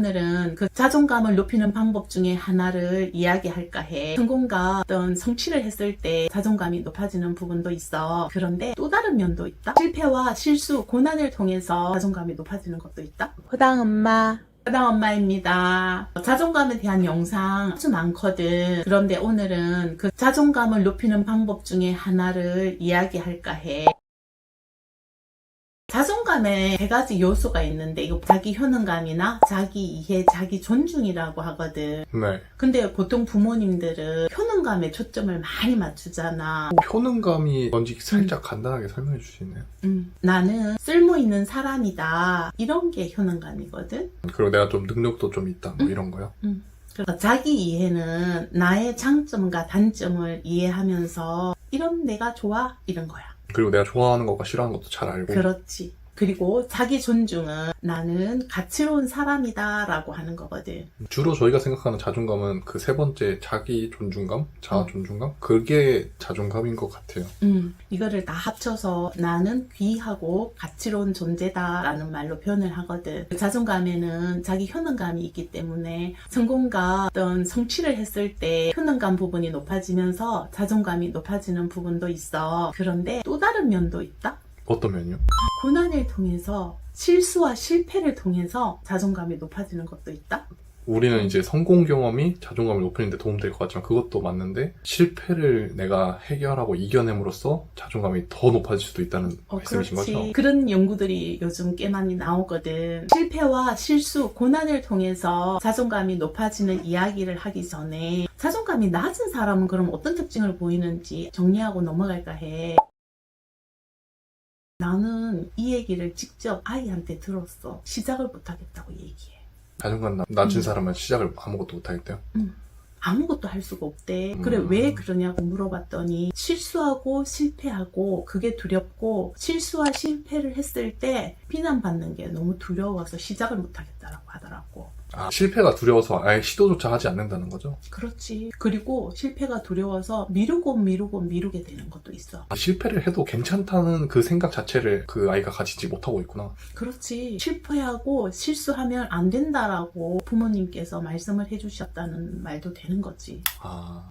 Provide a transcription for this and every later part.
오늘은 그 자존감을 높이는 방법 중에 하나를 이야기할까 해. 성공과 어떤 성취를 했을 때 자존감이 높아지는 부분도 있어. 그런데 또 다른 면도 있다. 실패와 실수, 고난을 통해서 자존감이 높아지는 것도 있다. 허당 엄마입니다. 자존감에 대한 영상 아주 많거든. 그런데 오늘은 그 자존감을 높이는 방법 중에 하나를 이야기할까 해. 자존감에 세 가지 요소가 있는데 이거 자기 효능감이나 자기 이해, 자기 존중이라고 하거든. 네. 근데 보통 부모님들은 효능감에 초점을 많이 맞추잖아. 효능감이 뭔지 살짝 간단하게 설명해 주시네요. 나는 쓸모있는 사람이다. 이런 게 효능감이거든. 그리고 내가 좀 능력도 좀 있다 뭐 이런 거요. 그러니까 자기 이해는 나의 장점과 단점을 이해하면서 이런 내가 좋아 이런 거야. 그리고 내가 좋아하는 것과 싫어하는 것도 잘 알고. 그렇지. 그리고 자기 존중은 나는 가치로운 사람이다 라고 하는 거거든. 주로 저희가 생각하는 자존감은 그 세 번째 자기 존중감, 자아 존중감? 그게 자존감인 것 같아요. 이거를 다 합쳐서 나는 귀하고 가치로운 존재다 라는 말로 표현을 하거든. 자존감에는 자기 효능감이 있기 때문에 성공과 어떤 성취를 했을 때 효능감 부분이 높아지면서 자존감이 높아지는 부분도 있어. 그런데 또 다른 면도 있다. 어떤 면이요? 고난을 통해서 실수와 실패를 통해서 자존감이 높아지는 것도 있다. 우리는 이제 성공 경험이 자존감을 높이는 데 도움될 것 같지만 그것도 맞는데 실패를 내가 해결하고 이겨냄으로써 자존감이 더 높아질 수도 있다는 말씀이신 그렇지. 거죠? 그런 연구들이 요즘 꽤 많이 나오거든. 실패와 실수, 고난을 통해서 자존감이 높아지는 이야기를 하기 전에 자존감이 낮은 사람은 그럼 어떤 특징을 보이는지 정리하고 넘어갈까 해. 나는 이 얘기를 직접 아이한테 들었어. 시작을 못하겠다고 얘기해. 자존감 낮은 사람은 시작을 아무것도 못하겠대요? 아무것도 할 수가 없대. 그래 왜 그러냐고 물어봤더니 실수하고 실패하고 그게 두렵고 실수와 실패를 했을 때 비난받는 게 너무 두려워서 시작을 못하겠다라고 하더라고. 아, 실패가 두려워서 아예 시도조차 하지 않는다는 거죠? 그렇지. 그리고 실패가 두려워서 미루게 되는 것도 있어. 실패를 해도 괜찮다는 그 생각 자체를 그 아이가 가지지 못하고 있구나. 그렇지. 실패하고 실수하면 안 된다라고 부모님께서 말씀을 해주셨다는 말도 되는 거지.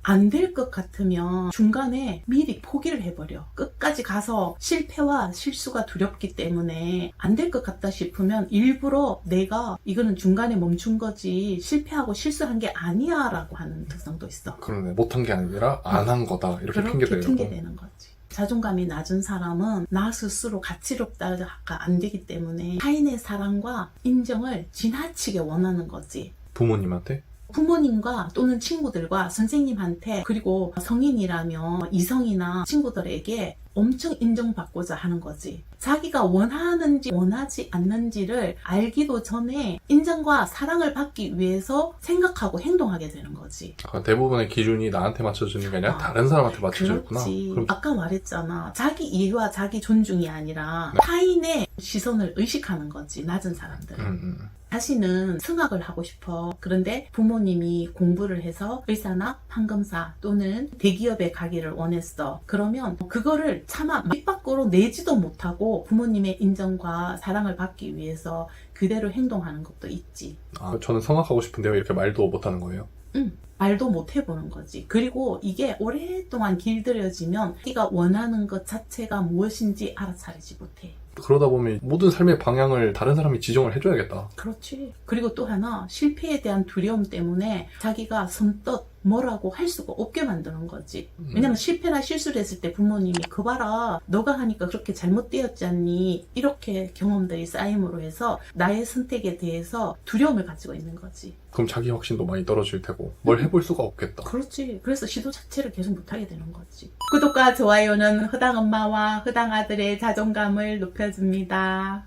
안 될 것 같으면 중간에 미리 포기를 해버려. 끝까지 가서 실패와 실수가 두렵기 때문에 안 될 것 같다 싶으면 일부러 내가 이거는 중간에 멈춘 거지 실패하고 실수한 게 아니야 라고 하는 특성도 있어. 그러네. 못한 게 아니라 안 한 거다. 이렇게 그렇게 핑계대려고. 핑계대는 거지. 자존감이 낮은 사람은 나 스스로 가치롭다가 안 되기 때문에 타인의 사랑과 인정을 지나치게 원하는 거지. 부모님한테? 부모님과 또는 친구들과 선생님한테 그리고 성인이라면 이성이나 친구들에게 엄청 인정받고자 하는 거지. 자기가 원하는지 원하지 않는지를 알기도 전에 인정과 사랑을 받기 위해서 생각하고 행동하게 되는 거지. 대부분의 기준이 나한테 맞춰주는 게 아니라 다른 사람한테 맞춰주겠구나. 그럼 아까 말했잖아. 자기 이해와 자기 존중이 아니라 타인의 시선을 의식하는 거지. 낮은 사람들은. 자신은 승학을 하고 싶어. 그런데 부모님이 공부를 해서 의사나 판검사 또는 대기업에 가기를 원했어. 그러면 그거를 차마 입 밖으로 내지도 못하고 부모님의 인정과 사랑을 받기 위해서 그대로 행동하는 것도 있지. 저는 성악하고 싶은데요. 이렇게 말도 못하는 거예요? 말도 못 해보는 거지. 그리고 이게 오랫동안 길들여지면 자기가 원하는 것 자체가 무엇인지 알아차리지 못해. 그러다 보면 모든 삶의 방향을 다른 사람이 지정을 해줘야겠다. 그렇지. 그리고 또 하나 실패에 대한 두려움 때문에 자기가 선뜻 뭐라고 할 수가 없게 만드는 거지. 왜냐면 실패나 실수를 했을 때 부모님이 그 봐라 너가 하니까 그렇게 잘못되었지 않니 이렇게 경험들이 쌓임으로 해서 나의 선택에 대해서 두려움을 가지고 있는 거지. 그럼 자기 확신도 많이 떨어질 테고 뭘 해볼 수가 없겠다. 그렇지. 그래서 시도 자체를 계속 못하게 되는 거지. 구독과 좋아요는 허당 엄마와 허당 아들의 자존감을 높여줍니다.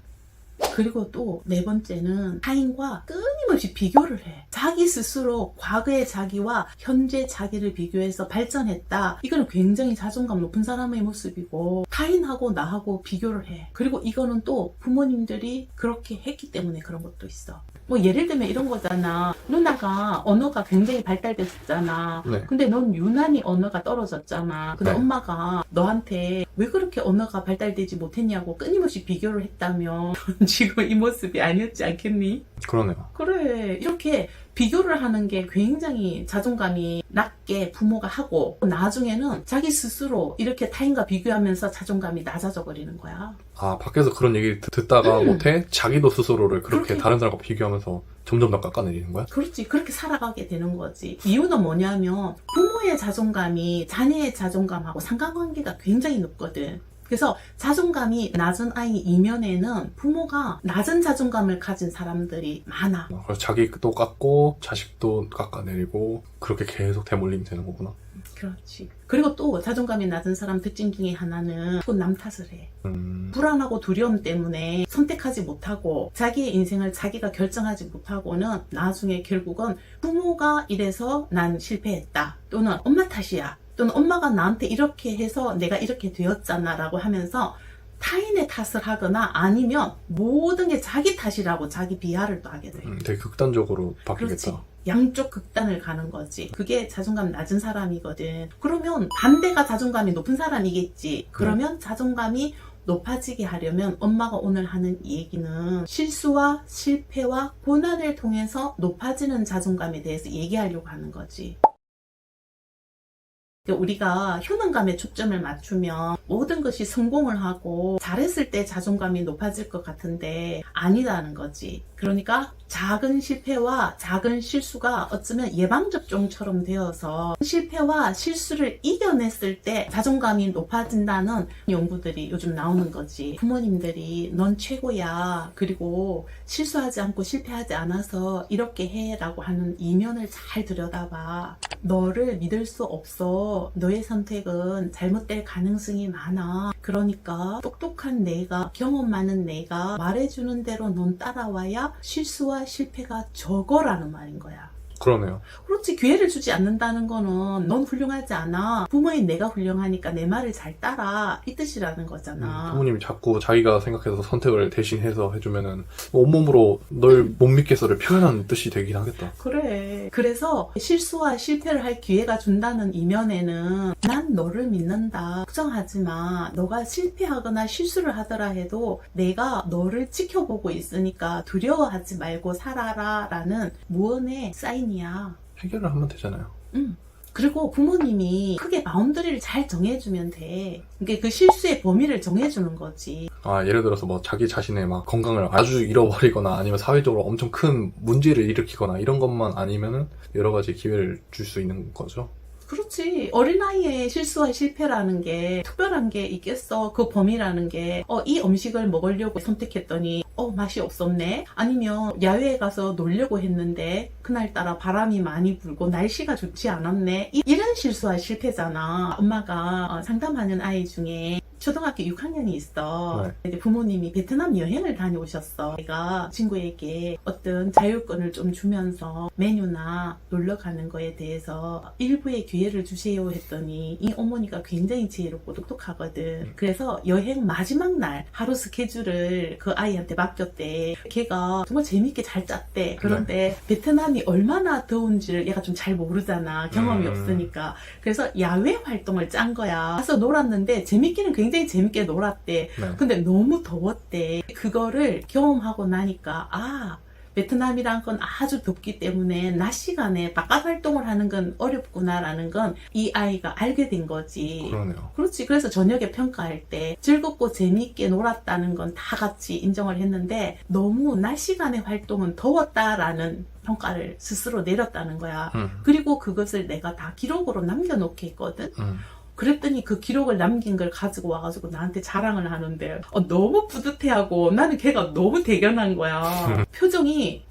그리고 또 네 번째는 타인과 끊임없이 비교를 해. 자기 스스로 과거의 자기와 현재 자기를 비교해서 발전했다. 이거는 굉장히 자존감 높은 사람의 모습이고 타인하고 나하고 비교를 해. 그리고 이거는 또 부모님들이 그렇게 했기 때문에 그런 것도 있어. 뭐 예를 들면 이런 거잖아. 누나가 언어가 굉장히 발달됐었잖아. 네. 근데 넌 유난히 언어가 떨어졌잖아. 근데 네. 엄마가 너한테 왜 그렇게 언어가 발달되지 못했냐고 끊임없이 비교를 했다면 지금 이 모습이 아니었지 않겠니? 그러네요. 그래. 이렇게 비교를 하는 게 굉장히 자존감이 낮게 부모가 하고 나중에는 자기 스스로 이렇게 타인과 비교하면서 자존감이 낮아져 버리는 거야. 아, 밖에서 그런 얘기 듣다가 못해 자기도 스스로를 그렇게 그렇게. 다른 사람과 비교하면서 점점 더 깎아내리는 거야? 그렇지. 그렇게 살아가게 되는 거지. 이유는 뭐냐면 부모의 자존감이 자녀의 자존감하고 상관관계가 굉장히 높거든. 그래서 자존감이 낮은 아이 이면에는 부모가 낮은 자존감을 가진 사람들이 많아. 그래서 자기도 깎고 자식도 깎아내리고 그렇게 계속 대물림이 되는 거구나. 그렇지. 그리고 또 자존감이 낮은 사람 특징 중에 하나는 또 남 탓을 해. 불안하고 두려움 때문에 선택하지 못하고 자기의 인생을 자기가 결정하지 못하고는 나중에 결국은 부모가 이래서 난 실패했다. 또는 엄마 탓이야. 또는 엄마가 나한테 이렇게 해서 내가 이렇게 되었잖아 라고 하면서 타인의 탓을 하거나 아니면 모든 게 자기 탓이라고 자기 비하를 또 하게 돼. 되게 극단적으로 바뀌겠다. 그렇지. 양쪽 극단을 가는 거지. 그게 자존감 낮은 사람이거든. 그러면 반대가 자존감이 높은 사람이겠지. 그러면 자존감이 높아지게 하려면 엄마가 오늘 하는 이 얘기는 실수와 실패와 고난을 통해서 높아지는 자존감에 대해서 얘기하려고 하는 거지. 우리가 효능감에 초점을 맞추면 모든 것이 성공을 하고 잘했을 때 자존감이 높아질 것 같은데 아니라는 거지. 그러니까 작은 실패와 작은 실수가 어쩌면 예방접종처럼 되어서 실패와 실수를 이겨냈을 때 자존감이 높아진다는 연구들이 요즘 나오는 거지. 부모님들이 넌 최고야. 그리고 실수하지 않고 실패하지 않아서 이렇게 해 라고 하는 이면을 잘 들여다봐. 너를 믿을 수 없어. 너의 선택은 잘못될 가능성이 많아. 그러니까 똑똑한 내가, 경험 많은 내가 말해주는 대로 넌 따라와야 실수와 실패가 적어라는 말인 거야. 그러네요. 그렇지. 기회를 주지 않는다는 거는 넌 훌륭하지 않아. 부모인 내가 훌륭하니까 내 말을 잘 따라. 이 뜻이라는 거잖아. 부모님이 자꾸 자기가 생각해서 선택을 대신해서 해주면은 온몸으로 널 못 믿겠어를 표현하는 뜻이 되긴 하겠다. 그래. 그래서 실수와 실패를 할 기회가 준다는 이면에는 난 너를 믿는다. 걱정하지 마. 너가 실패하거나 실수를 하더라 해도 내가 너를 지켜보고 있으니까 두려워하지 말고 살아라 라는 무언의 사인이야. 해결을 하면 되잖아요. 그리고 부모님이 크게 바운더리를 잘 정해주면 돼. 그게 그 실수의 범위를 정해주는 거지. 아, 예를 들어서 뭐 자기 자신의 막 건강을 아주 잃어버리거나 아니면 사회적으로 엄청 큰 문제를 일으키거나 이런 것만 아니면은 여러 가지 기회를 줄 수 있는 거죠. 그렇지. 어린아이의 실수와 실패라는 게 특별한 게 있겠어. 그 범위라는 게 이 음식을 먹으려고 선택했더니 맛이 없었네. 아니면 야외에 가서 놀려고 했는데 그날따라 바람이 많이 불고 날씨가 좋지 않았네. 이런 실수와 실패잖아. 엄마가 상담하는 아이 중에 초등학교 6학년이 있어. 이제 부모님이 베트남 여행을 다녀오셨어. 내가 친구에게 어떤 자율권을 좀 주면서 메뉴나 놀러 가는 거에 대해서 일부의 기회를 주세요 했더니 이 어머니가 굉장히 지혜롭고 똑똑하거든. 그래서 여행 마지막 날 하루 스케줄을 그 아이한테 맡겼대. 걔가 정말 재밌게 잘 짰대. 그런데 베트남이 얼마나 더운지를 얘가 좀 잘 모르잖아. 경험이 없으니까. 그래서 야외 활동을 짠 거야. 가서 놀았는데 재밌기는 굉장히 재밌게 놀았대. 근데 너무 더웠대. 그거를 경험하고 나니까 베트남이란 건 아주 덥기 때문에 낮 시간에 바깥 활동을 하는 건 어렵구나라는 건 이 아이가 알게 된 거지. 그러네요. 그렇지. 그래서 저녁에 평가할 때 즐겁고 재미있게 놀았다는 건 다 같이 인정을 했는데 너무 낮 시간의 활동은 더웠다라는 평가를 스스로 내렸다는 거야. 그리고 그것을 내가 다 기록으로 남겨놓게 했거든. 그랬더니 그 기록을 남긴 걸 가지고 와가지고 나한테 자랑을 하는데 너무 뿌듯해하고 나는 걔가 너무 대견한 거야. 표정이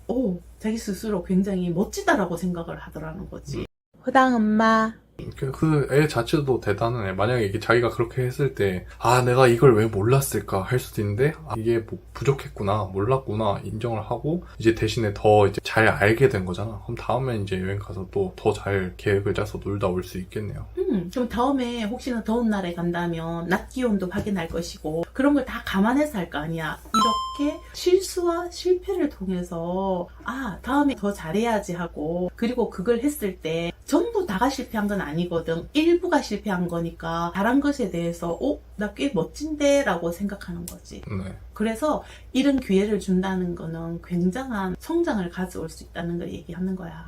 자기 스스로 굉장히 멋지다라고 생각을 하더라는 거지. 호당 엄마. 그 애 자체도 대단한 애. 만약에 이게 자기가 그렇게 했을 때 내가 이걸 왜 몰랐을까 할 수도 있는데 이게 뭐 부족했구나 몰랐구나 인정을 하고 이제 대신에 더 이제 잘 알게 된 거잖아. 그럼 다음에 이제 여행 가서 또 더 잘 계획을 짜서 놀다 올 수 있겠네요. 그럼 다음에 혹시나 더운 날에 간다면 낮 기온도 확인할 것이고 그런 걸 다 감안해서 할 거 아니야. 이렇게 실수와 실패를 통해서 다음에 더 잘해야지 하고, 그리고 그걸 했을 때 전부 다가 실패한 건 아니거든. 일부가 실패한 거니까 잘한 것에 대해서 나 꽤 멋진데? 라고 생각하는 거지. 네. 그래서 이런 기회를 준다는 거는 굉장한 성장을 가져올 수 있다는 걸 얘기하는 거야.